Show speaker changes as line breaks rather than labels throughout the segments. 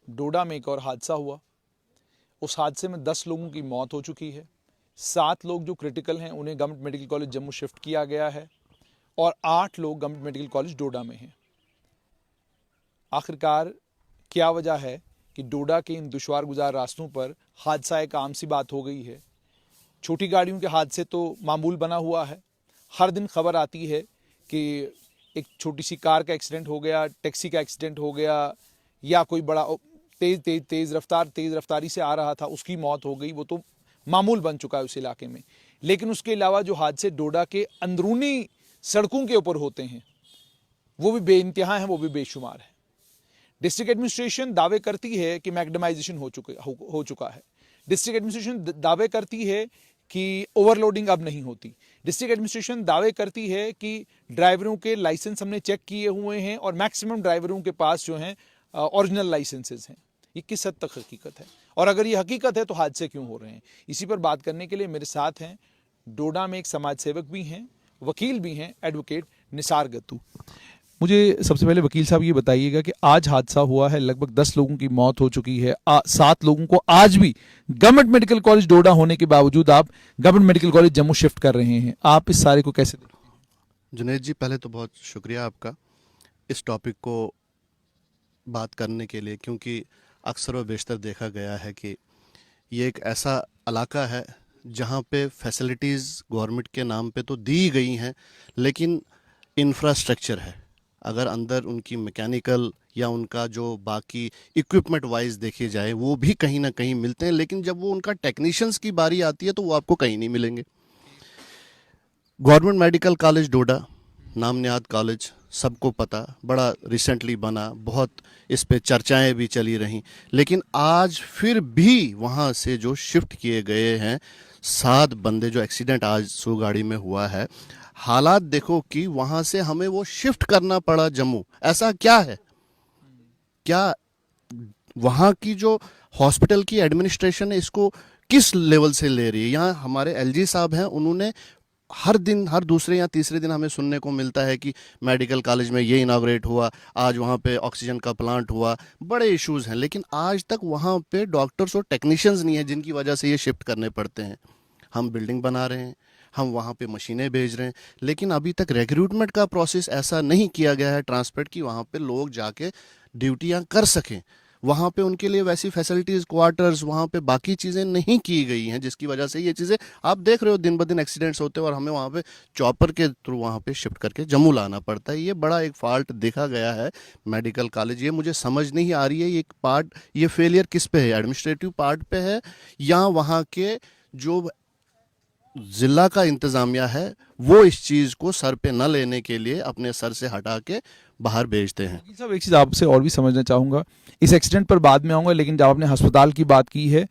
डोडा में एक और हादसा हुआ। उस हादसे में 10 लोगों की मौत हो चुकी है। 7 लोग जो क्रिटिकल हैं उन्हें government medical college Jammu shift किया गया है और 8 लोग गवर्नमेंट मेडिकल कॉलेज डोडा में हैं। आखिरकार क्या वजह है कि डोडा के इन दुश्वार गुजार रास्तों पर हादसा एक आम सी बात हो गई है। छोटी गाड़ियों के हादसे तो मामूल बना हुआ है। हर दिन खबर आती है कि एक छोटी सी कार का एक्सीडेंट हो गया, टैक्सी का एक्सीडेंट हो गया, या कोई बड़ा तेज रफ्तारी से आ रहा था उसकी मौत हो गई। वो तो मामूल बन चुका है उस इलाके में। लेकिन उसके अलावा जो हादसे डोडा के अंदरूनी सड़कों के ऊपर होते हैं वो भी बेइंतहा हैं, वो भी बेशुमार है। डिस्ट्रिक्ट एडमिनिस्ट्रेशन दावे करती है कि मैकडमाइजेशन हो चुका है। डिस्ट्रिक्ट एडमिनिस्ट्रेशन दावे करती है कि ओवरलोडिंग अब नहीं होती। डिस्ट्रिक्ट एडमिनिस्ट्रेशन दावे करती है कि ड्राइवरों के लाइसेंस हमने चेक किए हुए हैं और मैक्सिमम ड्राइवरों के पास जो हैं ओरिजिनल लाइसेंसेज हैं। ये किस हद तक हकीकत है, और अगर ये हकीकत है तो हादसे क्यों हो रहे हैं? इसी पर बात करने के लिए मेरे साथ हैं डोडा में एक समाज सेवक भी हैं, वकील भी हैं, एडवोकेट निसार गत्तू। मुझे सबसे पहले वकील साहब ये बताइएगा कि आज हादसा हुआ है, लगभग 10 लोगों की मौत हो चुकी है, 7 लोगों को आज भी गवर्नमेंट मेडिकल कॉलेज डोडा होने के बावजूद आप government medical college Jammu shift कर रहे हैं। आप इस सारे को कैसे देखते हैं?
जुनैद जी, पहले तो बहुत शुक्रिया आपका इस टॉपिक को बात करने के लिए, क्योंकि अक्सर व बेशतर देखा गया है कि ये एक ऐसा इलाका है जहाँ पे फैसिलिटीज़ गवर्नमेंट के नाम पे तो दी गई हैं, लेकिन इंफ्रास्ट्रक्चर है, अगर अंदर उनकी मैकेनिकल या उनका जो बाकी इक्विपमेंट वाइज देखी जाए वो भी कहीं ना कहीं मिलते हैं, लेकिन जब वो उनका टेक्नीशियंस की बारी आती है तो वो आपको कहीं नहीं मिलेंगे। गवर्नमेंट मेडिकल कॉलेज डोडा, नाम निहाद कॉलेज, सबको पता, बड़ा रिसेंटली बना, बहुत इस पे चर्चाएं भी चली रहीं, लेकिन आज फिर भी वहाँ से जो शिफ्ट किए गए हैं 7 बंदे, जो एक्सीडेंट आज सो गाड़ी में हुआ है, हालात देखो कि वहाँ से हमें वो शिफ्ट करना पड़ा जम्मू। ऐसा क्या है, क्या वहाँ की जो हॉस्पिटल की एडमिनिस्ट्रेशन है इसको किस लेवल से ले रही है? यहाँ हमारे एलजी साहब हैं, उन्होंने हर दिन, हर दूसरे या तीसरे दिन हमें सुनने को मिलता है कि मेडिकल कॉलेज में ये इनाग्रेट हुआ, आज वहाँ पे ऑक्सीजन का प्लांट हुआ, बड़े इश्यूज़ हैं, लेकिन आज तक वहाँ पे डॉक्टर्स और टेक्नीशियंस नहीं हैं जिनकी वजह से ये शिफ्ट करने पड़ते हैं। हम बिल्डिंग बना रहे हैं, हम वहाँ पे मशीनें भेज रहे हैं, लेकिन अभी तक रिक्रूटमेंट का प्रोसेस ऐसा नहीं किया गया है ट्रांसपोर्ट की, वहाँ पे लोग जाके ड्यूटियाँ कर सकें। वहाँ पे उनके लिए वैसी फैसिलिटीज़, क्वार्टर्स, वहाँ पे बाकी चीज़ें नहीं की गई हैं, जिसकी वजह से ये चीज़ें आप देख रहे हो दिन ब दिन एक्सीडेंट्स होते हैं और हमें वहाँ पे चॉपर के थ्रू वहाँ पे शिफ्ट करके जम्मू लाना पड़ता है। ये बड़ा एक फॉल्ट देखा गया है मेडिकल कॉलेज। ये मुझे समझ नहीं आ रही है, ये पार्ट, ये फेलियर किस पे है? एडमिनिस्ट्रेटिव पार्ट पे है या वहाँ के जो ज़िला का इंतज़ामिया है वो इस चीज़ को सर पे न लेने के लिए अपने सर से हटा के बाहर भेजते हैं?
वकील साहब, एक चीज़ आपसे और भी समझना चाहूँगा, इस एक्सीडेंट पर बाद में आऊँगा, लेकिन जब आपने अस्पताल की बात की है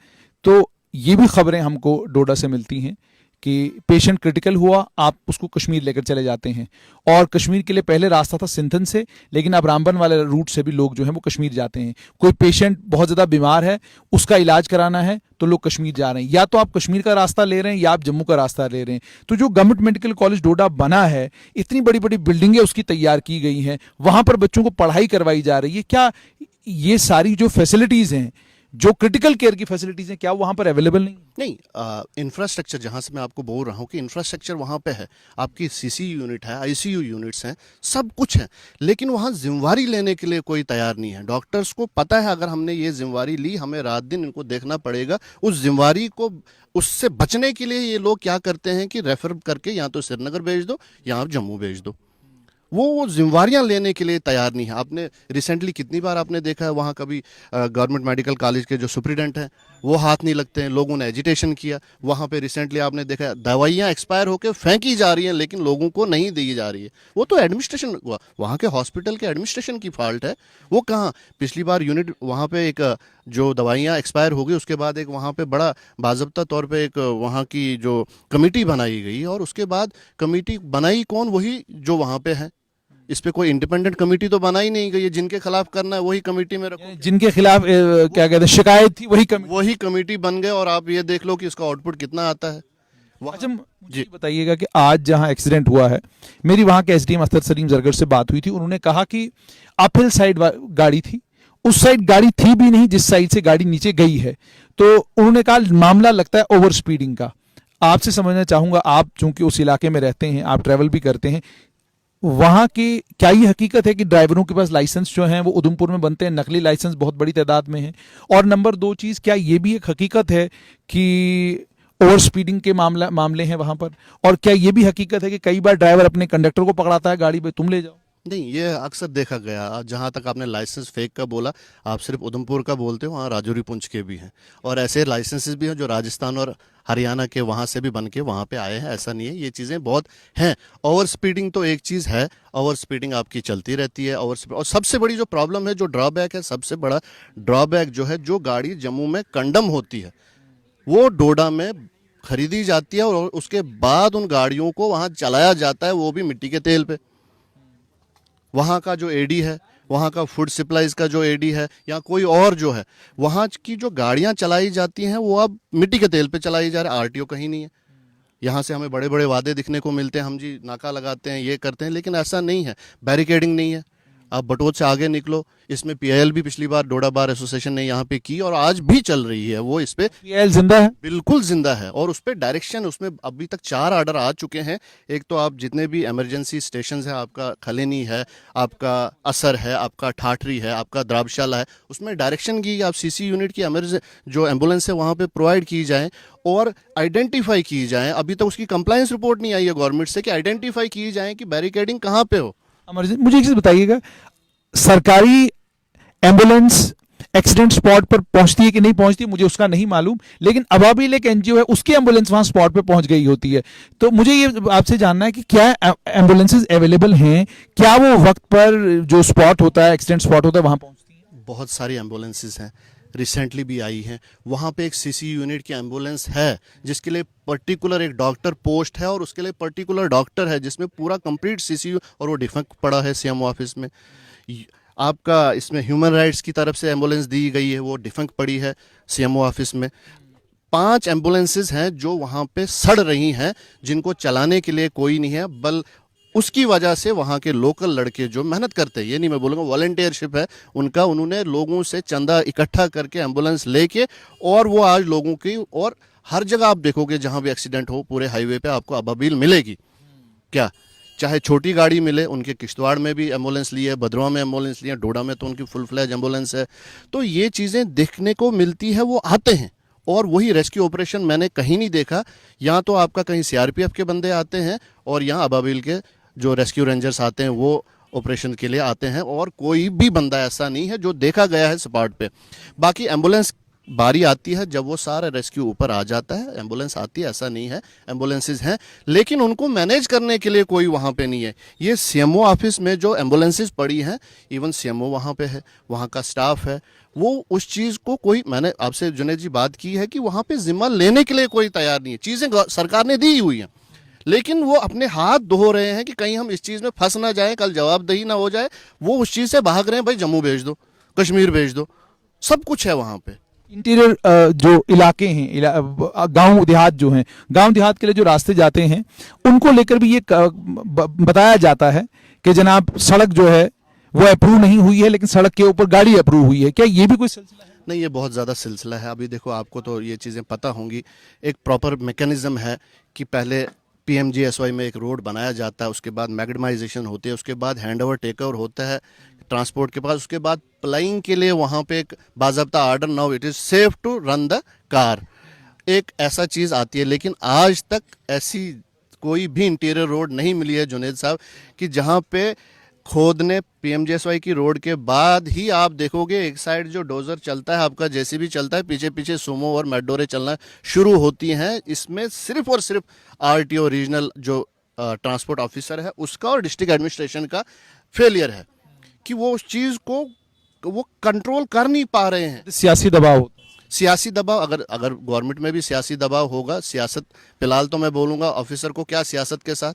तो ये भी खबरें हमको डोडा से मिलती हैं कि पेशेंट क्रिटिकल हुआ, आप उसको कश्मीर लेकर चले जाते हैं, और कश्मीर के लिए पहले रास्ता था सिंथन से, लेकिन अब रामबन वाले रूट से भी लोग जो हैं वो कश्मीर जाते हैं। कोई पेशेंट बहुत ज़्यादा बीमार है, उसका इलाज कराना है तो लोग कश्मीर जा रहे हैं। या तो आप कश्मीर का रास्ता ले रहे हैं या आप जम्मू का रास्ता ले रहे हैं। तो जो गवर्नमेंट मेडिकल कॉलेज डोडा बना है, इतनी बड़ी बड़ी बिल्डिंगें उसकी तैयार की गई हैं, वहाँ पर बच्चों को पढ़ाई करवाई जा रही है, क्या ये सारी जो फैसिलिटीज़ हैं, जो क्रिटिकल केयर की फैसिलिटीज़ हैं, क्या वहाँ पर अवेलेबल नहीं?
नहीं, इंफ्रास्ट्रक्चर, जहाँ से मैं आपको बोल रहा हूँ कि इंफ्रास्ट्रक्चर वहाँ पे है, आपकी सीसी यूनिट है, आईसीयू यूनिट्स हैं, सब कुछ है, लेकिन वहाँ जिम्मेवारी लेने के लिए कोई तैयार नहीं है। डॉक्टर्स को पता है अगर हमने ये जिम्मेवारी ली, हमें रात दिन इनको देखना पड़ेगा। उस जिम्मेवारी को, उससे बचने के लिए ये लोग क्या करते हैं कि रेफर करके या तो श्रीनगर भेज दो या आप जम्मू भेज दो। वो जिम्मेवारियां लेने के लिए तैयार नहीं है। आपने रिसेंटली कितनी बार आपने देखा है वहाँ कभी गवर्नमेंट मेडिकल कॉलेज के जो सुप्रिटेंडेंट हैं वो हाथ नहीं लगते हैं, लोगों ने एजिटेशन किया। वहाँ पे रिसेंटली आपने देखा दवाइयाँ एक्सपायर होकर फेंकी जा रही हैं लेकिन लोगों को नहीं दी जा रही है। वो तो एडमिनिस्ट्रेशन, वहाँ के हॉस्पिटल के एडमिनिस्ट्रेशन की फॉल्ट है। वो कहाँ, पिछली बार यूनिट वहाँ पे एक जो दवाइयाँ एक्सपायर हो गई उसके बाद एक वहाँ पे बड़ा बाज़ाब्ता तौर पे एक वहाँ की जो कमेटी बनाई गई, और उसके बाद कमेटी बनाई कौन? वही जो वहाँ पे है। इस पे कोई इंडिपेंडेंट कमेटी तो बनाई नहीं गई है। जिनके खिलाफ करना है वही कमेटी में रखो,
जिनके खिलाफ क्या कहते हैं शिकायत थी
वही कमेटी बन गए, और आप ये देख लो कि इसका आउटपुट कितना आता है।
अच्छा, मुझे बताइएगा कि आज जहां एक्सीडेंट हुआ है, मेरी वहां के एसडीएम अख्तर सलीम जरगर से बात हुई थी। उन्होंने कहा कि अपहिल साइड गाड़ी थी, उस साइड गाड़ी थी भी नहीं जिस साइड से गाड़ी नीचे गई है। तो उन्होंने कहा मामला लगता है ओवर स्पीडिंग का। आपसे समझना चाहूंगा, आप चूंकि उस इलाके में रहते हैं, आप ट्रैवल भी करते हैं, वहां की क्या ये हकीकत है कि ड्राइवरों के पास लाइसेंस जो हैं वो उधमपुर में बनते हैं, नकली लाइसेंस बहुत बड़ी तादाद में है? और नंबर दो चीज, क्या ये भी एक हकीकत है कि ओवर स्पीडिंग के मामले हैं वहां पर? और क्या ये भी हकीकत है कि कई बार ड्राइवर अपने कंडक्टर को पकड़ाता है गाड़ी पे, तुम ले जाओ?
नहीं, ये अक्सर देखा गया। जहाँ तक आपने लाइसेंस फेक का बोला, आप सिर्फ उधमपुर का बोलते हो, वहाँ राजौरी पुंछ के भी हैं और ऐसे लाइसेंसेस भी हैं जो राजस्थान और हरियाणा के वहाँ से भी बन के वहाँ पे आए हैं। ऐसा नहीं है, ये चीज़ें बहुत हैं। ओवर स्पीडिंग तो एक चीज़ है, ओवर स्पीडिंग आपकी चलती रहती है। और सबसे बड़ी जो प्रॉब्लम है, जो ड्रॉबैक है, सबसे बड़ा ड्रॉबैक जो है, जो गाड़ी जम्मू में कंडम होती है वो डोडा में खरीदी जाती है और उसके बाद उन गाड़ियों को वहाँ चलाया जाता है, वो भी मिट्टी के तेल पे। वहाँ का जो एडी है, वहाँ का फूड सप्लाईज का जो एडी है या कोई और जो है, वहाँ की जो गाड़ियाँ चलाई जाती हैं वो अब मिट्टी के तेल पे चलाई जा रही है। आरटीओ कहीं नहीं है। यहाँ से हमें बड़े बड़े वादे दिखने को मिलते हैं, हम जी नाका लगाते हैं, ये करते हैं, लेकिन ऐसा नहीं है। बैरिकेडिंग नहीं है। आप बटोत से आगे निकलो, इसमें पीआईएल भी पिछली बार डोडा बार एसोसिएशन ने यहाँ पे की और आज भी चल रही है वो। इस पे
पीआईएल जिंदा है,
बिल्कुल जिंदा है। और उस पर डायरेक्शन, उसमें अभी तक 4 ऑर्डर आ चुके हैं। एक तो आप जितने भी इमरजेंसी स्टेशन है, आपका खलेनी है, आपका असर है, आपका ठाठरी है, आपका द्राबशाला है, उसमें डायरेक्शन की आप सीसी यूनिट की जो एम्बुलेंस है वहाँ पे प्रोवाइड की जाए और आइडेंटिफाई की जाए। अभी तक उसकी कंप्लायंस रिपोर्ट नहीं आई है गवर्नमेंट से कि आइडेंटिफाई की जाए कि बैरिकेडिंग कहाँ पे हो।
मुझे एक चीज बताइएगा, सरकारी एम्बुलेंस एक्सीडेंट स्पॉट पर पहुंचती है कि नहीं पहुंचती, मुझे उसका नहीं मालूम, लेकिन अबाबिल एक एनजीओ है, उसकी एम्बुलेंस वहां स्पॉट पे पहुंच गई होती है। तो मुझे ये आपसे जानना है कि क्या एम्बुलेंसेज अवेलेबल हैं, क्या वो वक्त पर जो स्पॉट होता है, एक्सीडेंट स्पॉट होता है, वहां पहुंचती हैं?
बहुत सारी एम्बुलेंसेज हैं, रिसेंटली भी आई हैं। वहाँ पे एक सीसी यूनिट की एम्बुलेंस है जिसके लिए पर्टिकुलर एक डॉक्टर पोस्ट है और उसके लिए पर्टिकुलर डॉक्टर है जिसमें पूरा कंप्लीट सीसीयू, और वो डिफेक्ट पड़ा है सीएमओ ऑफिस में। आपका इसमें ह्यूमन राइट्स की तरफ से एम्बुलेंस दी गई है, वो डिफेक्ट पड़ी है सीएमओ ऑफिस में। 5 एम्बुलेंसेज हैं जो वहाँ पे सड़ रही हैं, जिनको चलाने के लिए कोई नहीं है। उसकी वजह से वहाँ के लोकल लड़के जो मेहनत करते हैं, ये नहीं मैं बोलूँगा, वॉलंटियरशिप है उनका, उन्होंने लोगों से चंदा इकट्ठा करके एम्बुलेंस लेके, और वो आज लोगों की, और हर जगह आप देखोगे जहाँ भी एक्सीडेंट हो पूरे हाईवे पे आपको अबाबिल मिलेगी। क्या चाहे छोटी गाड़ी मिले, उनके किश्तवाड़ में भी एम्बुलेंस ली है, भद्रवा में एम्बुलेंस ली है, डोडा में तो उनकी फुल फ्लैज एम्बुलेंस है। तो ये चीज़ें देखने को मिलती है, वो आते हैं। और वही रेस्क्यू ऑपरेशन मैंने कहीं नहीं देखा, यहाँ तो आपका कहीं सीआरपीएफ के बंदे आते हैं और यहाँ अबाबिल के जो रेस्क्यू रेंजर्स आते हैं वो ऑपरेशन के लिए आते हैं, और कोई भी बंदा ऐसा नहीं है जो देखा गया है स्पॉट पे। बाकी एम्बुलेंस बारी आती है जब वो सारा रेस्क्यू ऊपर आ जाता है, एम्बुलेंस आती है, ऐसा नहीं है, एम्बुलेंसेज हैं, लेकिन उनको मैनेज करने के लिए कोई वहाँ पे नहीं है। ये सीएमओ ऑफिस में जो एम्बुलेंसेज पड़ी हैं, इवन सीएमओ वहाँ पे है, वहाँ का स्टाफ है, वो उस चीज़ को कोई, मैंने आपसे जुनेद जी बात की है कि वहाँ पे जिम्मा लेने के लिए कोई तैयार नहीं है। चीज़ें सरकार ने दी हुई हैं, लेकिन वो अपने हाथ धो रहे हैं कि कहीं हम इस चीज़ में फंस ना जाए, कल जवाबदेही ना हो जाए। वो उस चीज़ से भाग रहे हैं, भाई जम्मू भेज दो, कश्मीर भेज दो, सब कुछ है वहाँ पे।
इंटीरियर जो इलाके हैं, गांव देहात जो हैं, गांव देहात के लिए जो रास्ते जाते हैं, उनको लेकर भी ये बताया जाता है कि जनाब सड़क जो है वो अप्रूव नहीं हुई है, लेकिन सड़क के ऊपर गाड़ी अप्रूव हुई है। क्या ये भी कोई सिलसिला है?
नहीं, ये बहुत ज़्यादा सिलसिला है। अभी देखो, आपको तो ये चीज़ें पता होंगी, एक प्रॉपर मैकेनिज्म है कि पहले पीएमजीएसवाई में एक रोड बनाया जाता है, उसके बाद मैग्डमाइजेशन होती है, उसके बाद हैंड ओवर टेक ओवर होता है ट्रांसपोर्ट के पास, उसके बाद प्लाइंग के लिए वहाँ पे एक बाज़ाब्ता order, now it is safe to run the car, एक ऐसा चीज़ आती है। लेकिन आज तक ऐसी कोई भी इंटीरियर रोड नहीं मिली है जुनेद साहब कि जहाँ पे खोदने पीएमजीएसवाई की रोड के बाद ही आप देखोगे एक साइड जो डोजर चलता है, आपका जेसीबी चलता है, पीछे पीछे सुमो और मेडोरे चलना शुरू होती हैं। इसमें सिर्फ और सिर्फ आरटीओ रीजनल जो ट्रांसपोर्ट ऑफिसर है उसका और डिस्ट्रिक्ट एडमिनिस्ट्रेशन का फेलियर है कि वो उस चीज़ को वो कंट्रोल कर नहीं पा रहे हैं।
सियासी दबाव,
सियासी दबाव, अगर गवर्नमेंट में भी सियासी दबाव होगा, सियासत, फिलहाल तो मैं बोलूँगा ऑफिसर को क्या सियासत के साथ,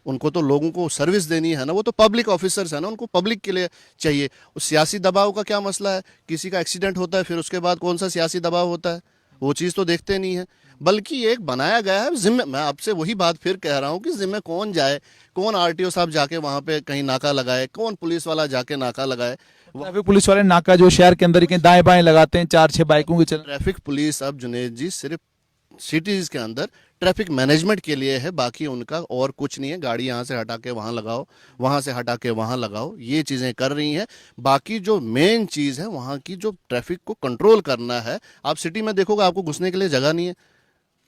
उनको तो लोगों को सर्विस देनी है ना, वो तो पब्लिक ऑफिसर्स है ना, उनको पब्लिक के लिए चाहिए। उस सियासी दबाव का क्या मसला है? किसी का एक्सीडेंट होता है फिर उसके बाद कौन सा सियासी दबाव होता है, वो चीज़ तो देखते नहीं है। बल्कि एक बनाया गया है जिम्मे, मैं आपसे वही बात फिर कह रहा हूँ कि जिम्मे कौन जाए, कौन आरटीओ साहब जाके वहाँ पे कहीं नाका लगाए, कौन पुलिस वाला जाके नाका लगाए,
ट्रैफिक पुलिस वाले नाका जो शहर के अंदर ही कहीं दाएं बाएं लगाते हैं, 4-6 बाइकों के चल।
ट्रैफिक पुलिस अब जुनेद जी सिर्फ सिटीज के अंदर ट्रैफिक मैनेजमेंट के लिए है, बाकी उनका और कुछ नहीं है। गाड़ी यहाँ से हटा के वहाँ लगाओ, वहाँ से हटा के वहाँ लगाओ, ये चीज़ें कर रही हैं। बाकी जो मेन चीज़ है वहाँ की जो ट्रैफिक को कंट्रोल करना है, आप सिटी में देखोगे आपको घुसने के लिए जगह नहीं है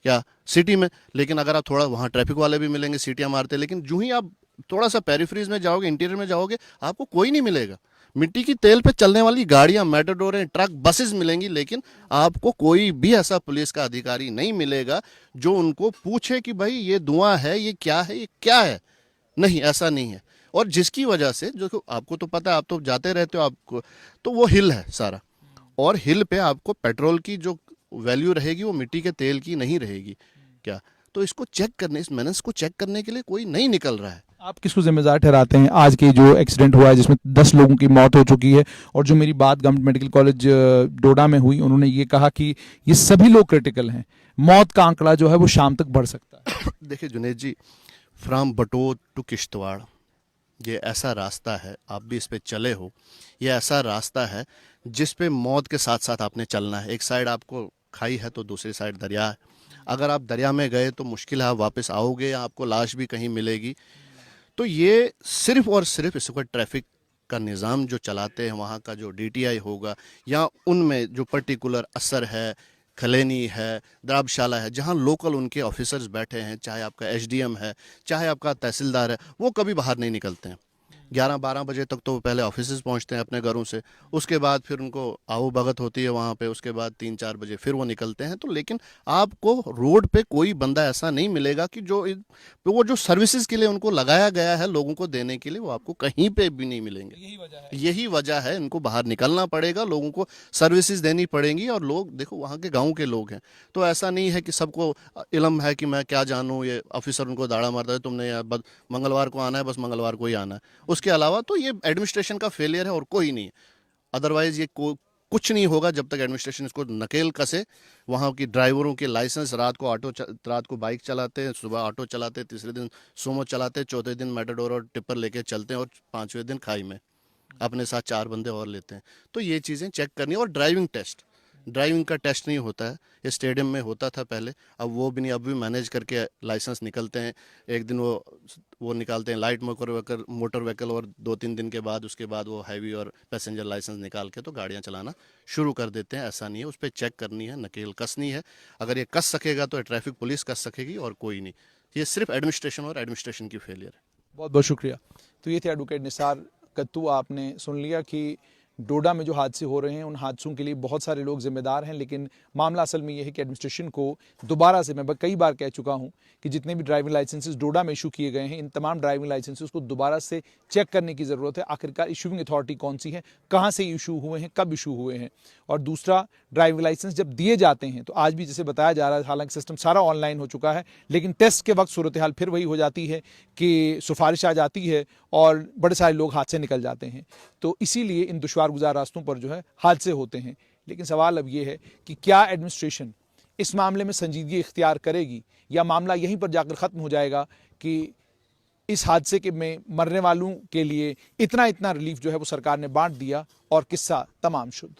क्या सिटी में, लेकिन अगर आप थोड़ा वहाँ ट्रैफिक वाले भी मिलेंगे सीटियाँ मारते, लेकिन जो ही आप थोड़ा सा पेरिफ्रीज में जाओगे, इंटीरियर में जाओगे, आपको कोई नहीं मिलेगा। मिट्टी की तेल पे चलने वाली गाड़ियां, मेटाडोरें, ट्रक, बसेस मिलेंगी, लेकिन आपको कोई भी ऐसा पुलिस का अधिकारी नहीं मिलेगा जो उनको पूछे कि भाई ये धुआं है, ये क्या है, ये क्या है। नहीं, ऐसा नहीं है। और जिसकी वजह से, जो आपको तो पता है, आप तो जाते रहते हो, आपको तो वो हिल है सारा, और हिल पे आपको पेट्रोल की जो वैल्यू रहेगी वो मिट्टी के तेल की नहीं रहेगी क्या। तो इसको चेक करने, इस मेनेंस को चेक करने के लिए कोई नहीं निकल रहा है।
आप किसको जिम्मेदार ठहराते हैं आज के जो एक्सीडेंट हुआ है जिसमें 10 लोगों की मौत हो चुकी है? और जो मेरी बात गवर्नमेंट मेडिकल कॉलेज डोडा में हुई, उन्होंने ये कहा कि ये सभी लोग क्रिटिकल हैं, मौत का आंकड़ा जो है वो शाम तक बढ़ सकता है।
देखिए जुनेद जी, फ्रॉम बटोत टू किश्तवाड़ ये ऐसा रास्ता है, आप भी इस पे चले हो, ये ऐसा रास्ता है जिस पे मौत के साथ साथ आपने चलना है। एक साइड आपको खाई है तो दूसरी साइड दरिया है। अगर आप दरिया में गए तो मुश्किल है आप वापस आओगे, या आपको लाश भी कहीं मिलेगी। तो ये सिर्फ और सिर्फ इसको ट्रैफिक का निज़ाम जो चलाते हैं, वहाँ का जो डीटीआई होगा, या उनमें जो पर्टिकुलर असर है, खलेनी है, द्राबशाला है, जहाँ लोकल उनके ऑफिसर्स बैठे हैं, चाहे आपका एसडीएम है, चाहे आपका तहसीलदार है, वो कभी बाहर नहीं निकलते हैं। 11-12 बजे तक तो वो पहले ऑफिस पहुंचते हैं अपने घरों से, उसके बाद फिर उनको आओ भगत होती है वहाँ पे, उसके बाद 3-4 बजे फिर वो निकलते हैं। तो लेकिन आपको रोड पे कोई बंदा ऐसा नहीं मिलेगा कि जो वो जो सर्विसेज के लिए उनको लगाया गया है लोगों को देने के लिए, वो आपको कहीं पे भी नहीं मिलेंगे। यही वजह है, इनको बाहर निकलना पड़ेगा, लोगों को सर्विसेज देनी पड़ेंगी। और लोग देखो वहाँ के गाँव के लोग हैं, तो ऐसा नहीं है कि सबको इल्म है कि मैं क्या जानूँ, ये ऑफिसर उनको दाड़ा मारता है, तुमने मंगलवार को आना है, बस मंगलवार को ही आना है। उसके अलावा तो ये एडमिनिस्ट्रेशन का फेलियर है और कोई नहीं है। अदरवाइज ये कुछ नहीं होगा जब तक एडमिनिस्ट्रेशन इसको नकेल कसे। वहाँ की ड्राइवरों के लाइसेंस, रात को बाइक चलाते हैं, सुबह ऑटो चलाते हैं, तीसरे दिन सोमो चलाते हैं, चौथे दिन मेटाडोर और टिप्पर लेके चलते हैं, और 5वें दिन खाई में अपने साथ 4 बंदे और लेते हैं। तो ये चीज़ें चेक करनी है। और ड्राइविंग का टेस्ट नहीं होता है, ये स्टेडियम में होता था पहले, अब वो भी नहीं, अब भी मैनेज करके लाइसेंस निकलते हैं। एक दिन वो निकालते हैं लाइट मोटर व्हीकल, और 2-3 दिन के बाद उसके बाद वो हैवी और पैसेंजर लाइसेंस निकाल के तो गाड़ियाँ चलाना शुरू कर देते हैं। ऐसा नहीं है, उस पर चेक करनी है, नकेल कसनी है। अगर ये कस सकेगा तो ट्रैफिक पुलिस कस सकेगी, और कोई नहीं। ये सिर्फ एडमिनिस्ट्रेशन और एडमिनिस्ट्रेशन की फेलियर है।
बहुत बहुत शुक्रिया। तो ये थे एडवोकेट निसार कत्तू। आपने सुन लिया कि डोडा में जो हादसे हो रहे हैं, उन हादसों के लिए बहुत सारे लोग जिम्मेदार हैं, लेकिन मामला असल में ये है कि एडमिनिस्ट्रेशन को दोबारा से, मैं कई बार कह चुका हूं कि जितने भी ड्राइविंग लाइसेंसेस डोडा में इशू किए गए हैं, इन तमाम ड्राइविंग लाइसेंसेस को दोबारा से चेक करने की ज़रूरत है। आखिरकार इशूइंग अथॉरिटी कौन सी है, कहाँ से इशू हुए हैं, कब इशू हुए हैं। और दूसरा, ड्राइविंग लाइसेंस जब दिए जाते हैं तो आज भी जैसे बताया जा रहा है, हालांकि सिस्टम सारा ऑनलाइन हो चुका है, लेकिन टेस्ट के वक्त सूरत हाल फिर वही हो जाती है कि सिफारिश आ जाती है और बड़े सारे लोग हाथ से निकल जाते हैं। तो इसीलिए इन दुश्वार गुजार रास्तों पर जो है हादसे होते हैं। लेकिन सवाल अब ये है कि क्या एडमिनिस्ट्रेशन इस मामले में संजीदगी इख्तियार करेगी, या मामला यहीं पर जाकर ख़त्म हो जाएगा कि इस हादसे के में मरने वालों के लिए इतना रिलीफ जो है वो सरकार ने बांट दिया और किस्सा तमाम शुद्ध।